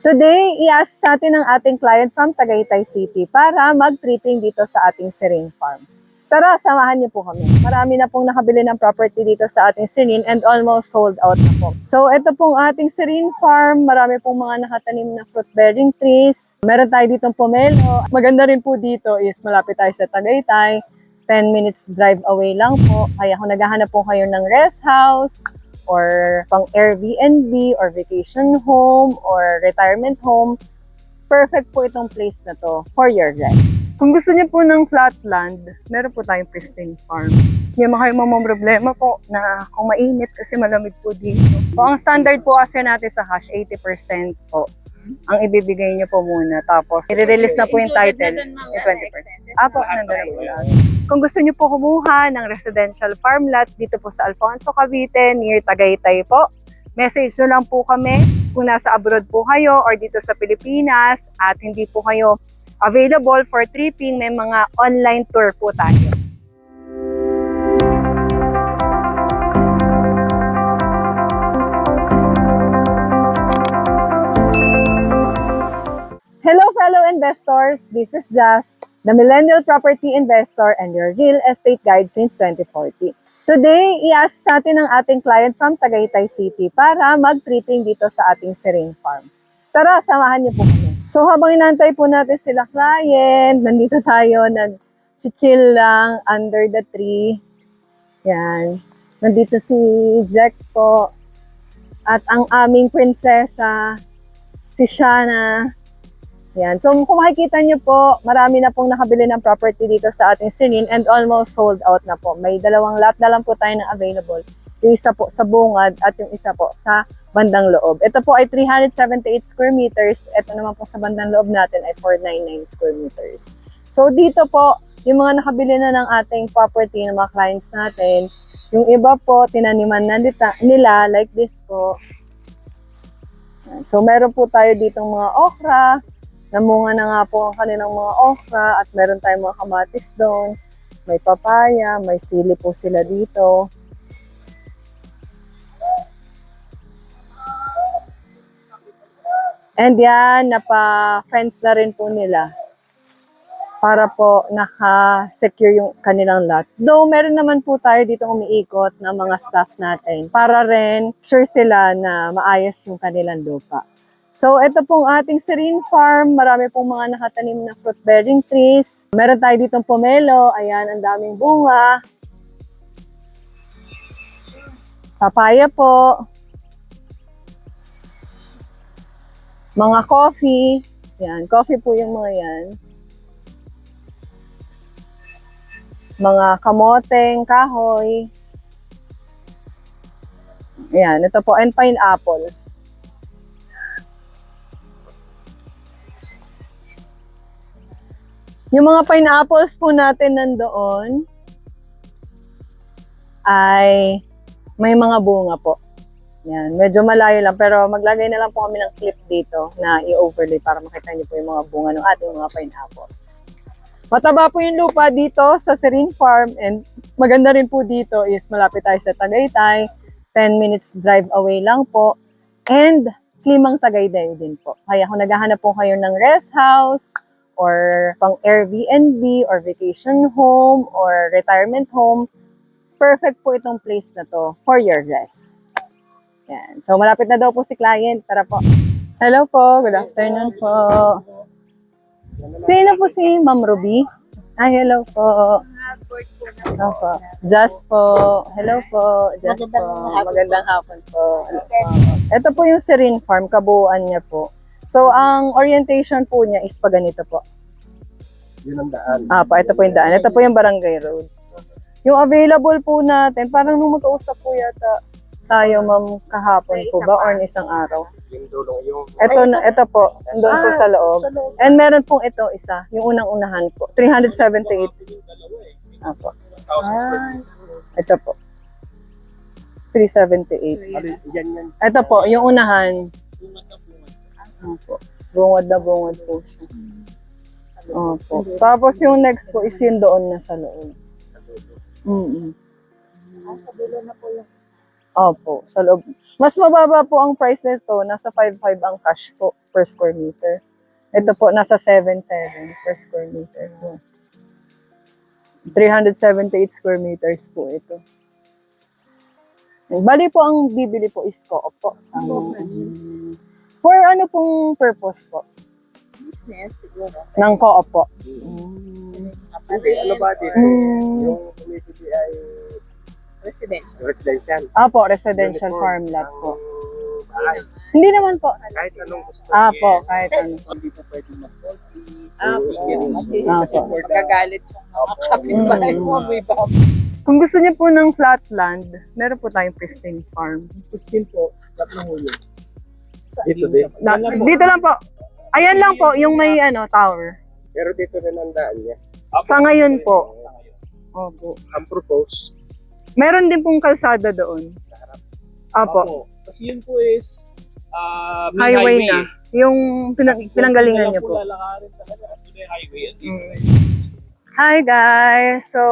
Today, i-ask natin ang ating client from Tagaytay City para mag-treating dito sa ating Serene Farm. Tara, samahan niyo po kami. Marami na pong nakabili ng property dito sa ating Serene and almost sold out na po. So, ito pong ating Serene Farm. Marami pong mga nakatanim na fruit-bearing trees. Meron tayo ditong pomelo. Maganda rin po dito is malapit tayo sa Tagaytay. 10 minutes drive away lang po. Kaya kung naghahanap po kayo ng rest house, or pang Airbnb, or vacation home, or retirement home, perfect po itong place na to for your rest. Kung gusto niyo po ng flat land, meron po tayong pristine farm. Hindi mo kayo problema po na kung mainit kasi malamig po dito. So, ang standard po kasi natin sa hash, 80% po ang ibibigay niyo po muna. Tapos, i-release na po yung title, yung 20%. Apo, nandun na po lang. Kung gusto niyo po kumuha ng residential farm lot dito po sa Alfonso, Cavite, near Tagaytay po, message nyo lang po kami kung nasa abroad po kayo or dito sa Pilipinas at hindi po kayo available for tripping, may mga online tour po tayo. Hello fellow investors, this is Just, the Millennial Property Investor and your real estate guide since 2014. Today, i-ask natin ang ating client from Tagaytay City para mag-treating dito sa ating Serene Farm. Tara, samahan niyo po kami. So habang inantay po natin sila client, nandito tayo, nag-chill lang under the tree. Yan. Nandito si Jack po at ang aming prinsesa, si Shana. Yan. So kung makikita nyo po, marami na pong nakabili ng property dito sa ating Serene and almost sold out na po. May dalawang lot na lang po tayo na available. Yung isa po sa bungad at yung isa po sa bandang loob. Ito po ay 378 square meters. Ito naman po sa bandang loob natin ay 499 square meters. So dito po, yung mga nakabili na ng ating property ng mga clients natin, yung iba po, tinaniman na nila like this po. So meron po tayo ditong mga okra. Namunga na nga po ang kanilang mga okra at meron tayong mga kamatis doon. May papaya, may sili po sila dito. And yan, napa-fence na rin po nila para po naka-secure yung kanilang lot. Though meron naman po tayo dito umiikot ng mga staff natin para rin sure sila na maayos yung kanilang lupa. So, ito pong ating Serene Farm. Marami pong mga nakatanim na fruit-bearing trees. Meron tayo ditong pomelo. Ayan, ang daming bunga. Papaya po. Mga coffee. Ayan, coffee po yung mga yan. Mga kamoteng, kahoy. Ayan, ito po, and pineapples. Yung mga pineapples po natin nandoon ay may mga bunga po. Yan, medyo malayo lang pero maglagay na lang po kami ng clip dito na i-overlay para makita niyo po yung mga bunga ng ating mga pineapples. Mataba po yung lupa dito sa Serene Farm and maganda rin po dito is malapit tayo sa Tagaytay. 10 minutes drive away lang po and klimang Tagaytay din po. Kaya kung naghahanap po kayo ng rest house, or pang Airbnb, or vacation home, or retirement home, perfect po itong place na to for your rest. Yan. So, malapit na daw po si client. Tara po. Hello po. Good afternoon po. Sino po si Ma'am Ruby? Ay, hello po. Opo. Just po. Hello po. Just po. Magandang hapon po. Ito po yung Serene Farm. Kabuuan niya po. So, ang orientation po niya is pa ganito po. Yun ang daan. Ito po yung daan. Ito po yung barangay road. Yung available po natin, parang nung mag-uusap po yata tayo, ma'am, kahapon po ba? Or isang araw? Yung dulong yung... Ito po, doon po sa loob. And meron pong ito, isa. Yung unang-unahan po. 378. Apo. Ito po. 378. Yan. Ito po, yung unahan. Opo. Bungad na bungad po siya. Opo. Tapos yung next po is yun doon na sa loob. Sa dulo na po yung... Opo, sa loob. Mas mababa po ang price nito. Nasa 5.5 ang cash po per square meter. Ito po, nasa 7.7 per square meter po. 378 square meters po ito. Bali po ang bibili po is co-op po. For ano pong purpose po? Business, siguro. Ng co-op po. Hindi, ano ba dito? Mm. Yung community ay Residential. residential. Apo, residential Uniform farm lot ang po. bahay. Hindi naman po. Kahit anong gusto. Apo, kahit ano. Hindi po pwede mag-40. Kasi Apo. magagalit yung mga kapitbahay mo, may baka. Kung gusto niyo po ng flat land, meron po tayong pristine farm. 15 po, tatlong huli. Dito din. Dito lang po. Ayan lang po, yung may ano, tower. Pero dito rin ang daan niya. Sa ngayon po. Opo. Ang propose. Meron din pong kalsada doon. Apo. Kasi yun po is may Highway na. Yung pinanggalingan niyo po. Lalakarin talaga. At yun yung highway. At dito Hi guys! So,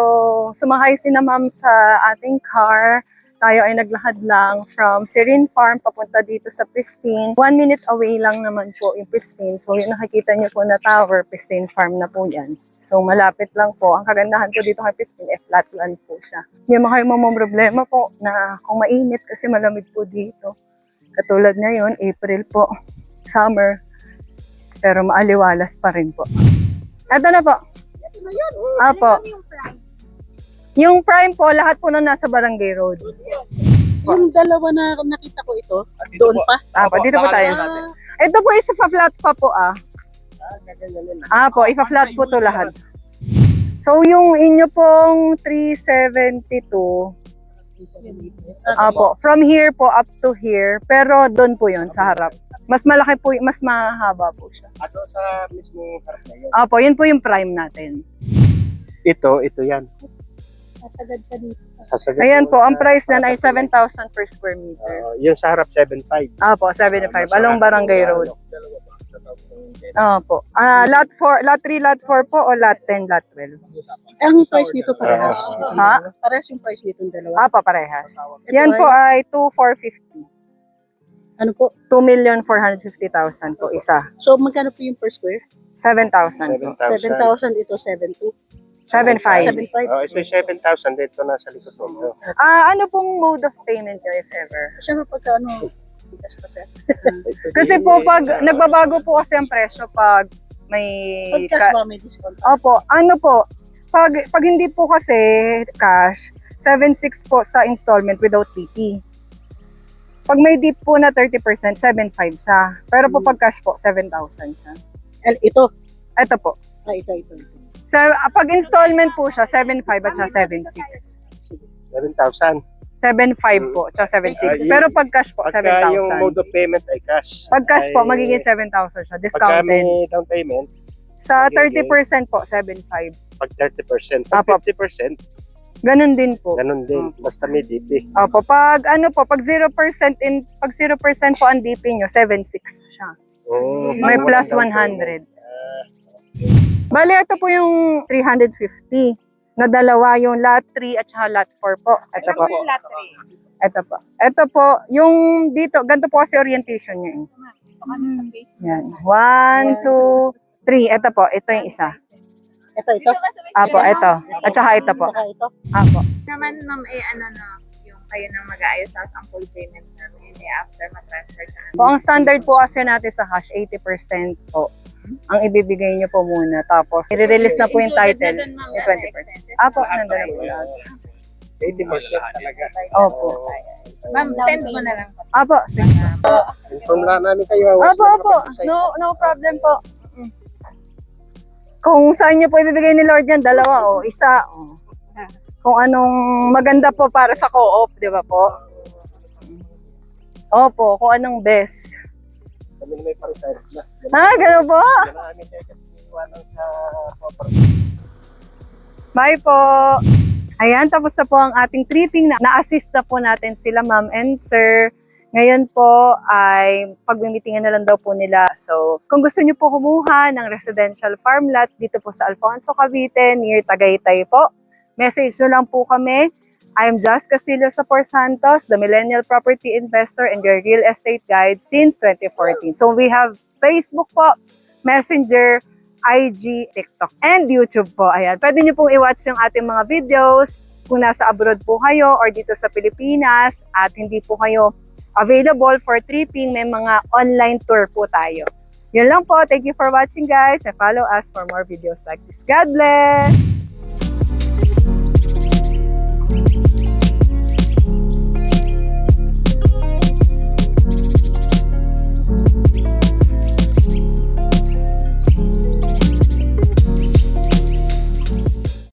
sumakay si na ma'am sa ating car. Tayo ay naglakad lang from Serene Farm papunta dito sa Pristine. 1 minute away lang naman po yung Pristine. So, yung nakikita niyo po na tower, Pristine Farm na po yan. So, malapit lang po. Ang kagandahan po dito kay Pristine, flat land po siya. Hindi mo kayo problema po na kung mainit kasi malamig po dito. Katulad ngayon, April po, summer. Pero maaliwalas pa rin po. Ito na po. Apo. Yung prime po, lahat po na nasa Barangay Road. Yung dalawa na nakita ko ito, doon pa. Apo, dito po tayo. Ito po, isa pa flat pa po Apo, ipa-flat po to lahat. So, yung inyo pong 372, apo, from here po up to here, pero doon po yun, sa harap. Mas malaki po, mas mahaba po siya. Ato sa mismong harap na yun. Apo, yun po yung prime natin. Ito yan. Sasagad ka dito. Sasagad Ayan po, ang sa- price niyan ay 7,000 per square meter. Yung sa harap, 7.5. Apo, 75, along Barangay Road. Opo. Lot 4, lot 3, lot 4 po o lot 10, lot 12? Ang price nito parehas. Ha? Parehas yung price nito ng dalawa. Apo, parehas. Yan po ay 2,450. Ano po? 2,450,000 po isa. So, magkano po yung per square? 7,000 po. 7,000, ito 7,200. 7,500. 7,500. Oh, ito yung 7,000 dito nasa likod mo. Ano pong mode of payment nyo if ever? Siyempre pagka ano, bigas pa sir. Kasi po pag nagbabago po kasi ang presyo pag may... Pag cash ba may discount? Opo, ano po, pag hindi po kasi cash, 7,600 po sa installment without PT. Pag may dip po na 30%, 7,500 siya. Pero po pag cash po, 7,000 siya. Ito. Ito po. Ito. So, pag installment po siya, 7,500 at siya 7,600. 7,000. 7,500 po, tsaka 7,600. Pero pag cash po, Pagka yung 7,000. mode of payment ay cash. Pag cash po, ay- magiging 7,000 siya, Pagka discounted. may down payment, Sa magiging- 30% po, 7,500. pag 30%. Pag Apo. 50%, Ganun din po. ganun din. Basta may DP. Opo, pag ano po, pag 0% po ang DP nyo, 7,600 siya. May Pag plus walang down payment. 100. Bali, ito po yung 350 na dalawa, yung lot 3 at saka lot 4 po. Ito po. Ito po. Ito po, yung dito, ganito po kasi orientation niya. Yan. 1, 2, 3. Ito po, ito yung isa. Ito. Apo, ito. At saka ito po. Saka ito. Apo. Naman, ma'am, ano na, yung kayo nang mag-aayos tapos ang full payment namin after ma-transfer sa amin. Po, ang standard po kasi natin sa cash, 80% po. Ang ibibigay niyo po muna. Tapos, i-release na po yung title, yung 20%. Apo, nandun na po lahat. 80% talaga. Opo. Ma'am, send mo na lang po. Apo, sige. Inform lang namin kayo. Awas Opo, na opo. kapag sa- No problem po. Kung saan niyo po ibibigay ni Lord yan, dalawa o isa. O. Kung anong maganda po para sa co-op, di ba po? Opo, kung anong best. Kami na may pa-retire na. Ganun po? Yan ang aming ticket. Iwanan sa property. Bye po. Ayan, tapos na po ang ating tripping. Na-assist na po natin sila, ma'am and sir. Ngayon po ay pag-meetingan na lang daw po nila. So, kung gusto niyo po kumuha ng residential farm lot dito po sa Alfonso, Cavite, near Tagaytay po, message nyo lang po kami I am Just Castillo Sapor Santos, the Millennial Property Investor and your real estate guide since 2014. So we have Facebook po, Messenger, IG, TikTok, and YouTube po. Ayan, pwede nyo pong i-watch yung ating mga videos kung nasa abroad po kayo or dito sa Pilipinas at hindi po kayo available for tripping, may mga online tour po tayo. Yun lang po. Thank you for watching, guys, and follow us for more videos like this. God bless!